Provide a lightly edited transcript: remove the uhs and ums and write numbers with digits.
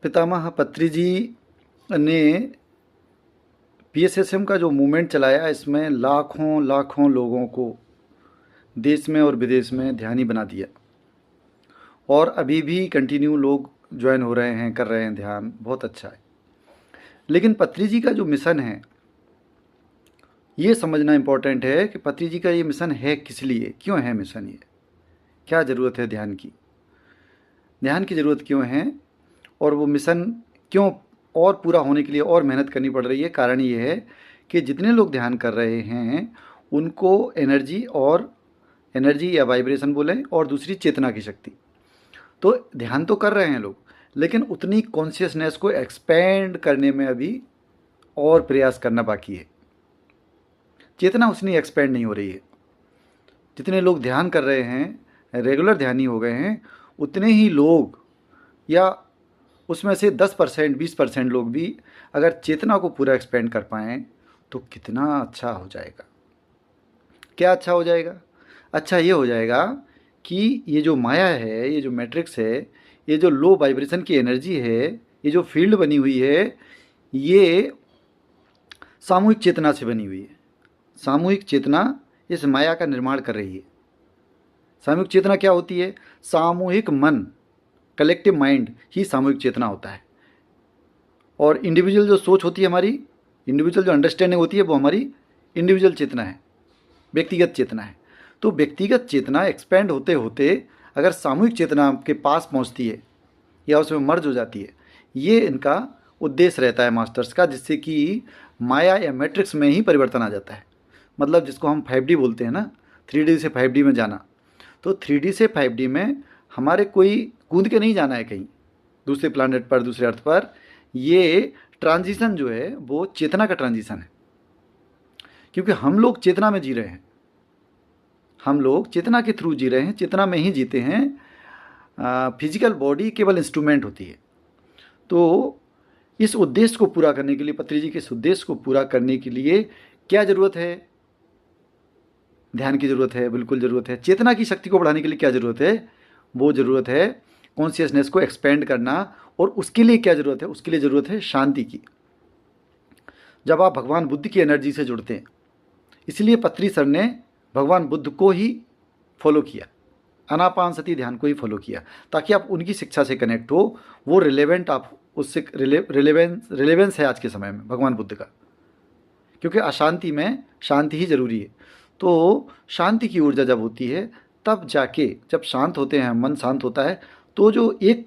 पितामह पत्री जी ने पीएसएसएम का जो मूवमेंट चलाया, इसमें लाखों लाखों लोगों को देश में और विदेश में ध्यानी बना दिया। और अभी भी कंटिन्यू लोग ज्वाइन हो रहे हैं, कर रहे हैं ध्यान, बहुत अच्छा है। लेकिन पत्री जी का जो मिशन है, ये समझना इम्पोर्टेंट है कि पत्री जी का ये मिशन है किस लिए, क्यों है मिशन ये, क्या ज़रूरत है ध्यान की, ध्यान की ज़रूरत क्यों है, और वो मिशन क्यों और पूरा होने के लिए और मेहनत करनी पड़ रही है। कारण ये है कि जितने लोग ध्यान कर रहे हैं उनको एनर्जी या वाइब्रेशन बोलें, और दूसरी चेतना की शक्ति। तो ध्यान तो कर रहे हैं लोग, लेकिन उतनी कॉन्शियसनेस को एक्सपेंड करने में अभी और प्रयास करना बाकी है। चेतना उतनी एक्सपेंड नहीं हो रही है। जितने लोग ध्यान कर रहे हैं, रेगुलर ध्यानी हो गए हैं, उतने ही लोग, या उसमें से 10% 20% लोग भी अगर चेतना को पूरा एक्सपेंड कर पाएँ तो कितना अच्छा हो जाएगा। क्या अच्छा हो जाएगा? अच्छा ये हो जाएगा कि ये जो माया है, ये जो मैट्रिक्स है, ये जो लो वाइब्रेशन की एनर्जी है, ये जो फील्ड बनी हुई है, ये सामूहिक चेतना से बनी हुई है। सामूहिक चेतना इस माया का निर्माण कर रही है। सामूहिक चेतना क्या होती है? सामूहिक मन, कलेक्टिव माइंड ही सामूहिक चेतना होता है। और इंडिविजुअल जो सोच होती है हमारी, इंडिविजुअल जो अंडरस्टैंडिंग होती है, वो हमारी इंडिविजुअल चेतना है, व्यक्तिगत चेतना है। तो व्यक्तिगत चेतना एक्सपेंड होते होते अगर सामूहिक चेतना के पास पहुंचती है या उसमें मर्ज हो जाती है, ये इनका उद्देश्य रहता है मास्टर्स का, जिससे कि माया या मैट्रिक्स में ही परिवर्तन आ जाता है। मतलब जिसको हम 5D बोलते हैं ना, 3D से 5D में जाना। तो 3D से 5D में हमारे कोई कूद के नहीं जाना है कहीं दूसरे प्लानट पर, दूसरे अर्थ पर। ये ट्रांजिशन जो है वो चेतना का ट्रांजिशन है, क्योंकि हम लोग चेतना में जी रहे हैं, हम लोग चेतना के थ्रू जी रहे हैं, चेतना में ही जीते हैं। फिजिकल बॉडी केवल इंस्ट्रूमेंट होती है। तो इस उद्देश्य को पूरा करने के लिए, पत्री जी के इस उद्देश्य को पूरा करने के लिए क्या ज़रूरत है? ध्यान की ज़रूरत है, बिल्कुल ज़रूरत है। चेतना की शक्ति को बढ़ाने के लिए क्या ज़रूरत है? वो ज़रूरत है कॉन्शियसनेस को एक्सपेंड करना। और उसके लिए क्या ज़रूरत है? उसके लिए ज़रूरत है शांति की। जब आप भगवान बुद्ध की एनर्जी से जुड़ते हैं, इसलिए पत्री सर ने भगवान बुद्ध को ही फॉलो किया, आनापानसति ध्यान को ही फॉलो किया, ताकि आप उनकी शिक्षा से कनेक्ट हो। वो रिलेवेंट, आप उससे रिलेवेंस है आज के समय में भगवान बुद्ध का, क्योंकि अशांति में शांति ही ज़रूरी है। तो शांति की ऊर्जा जब होती है, तब जाके, जब शांत होते हैं, मन शांत होता है, तो जो एक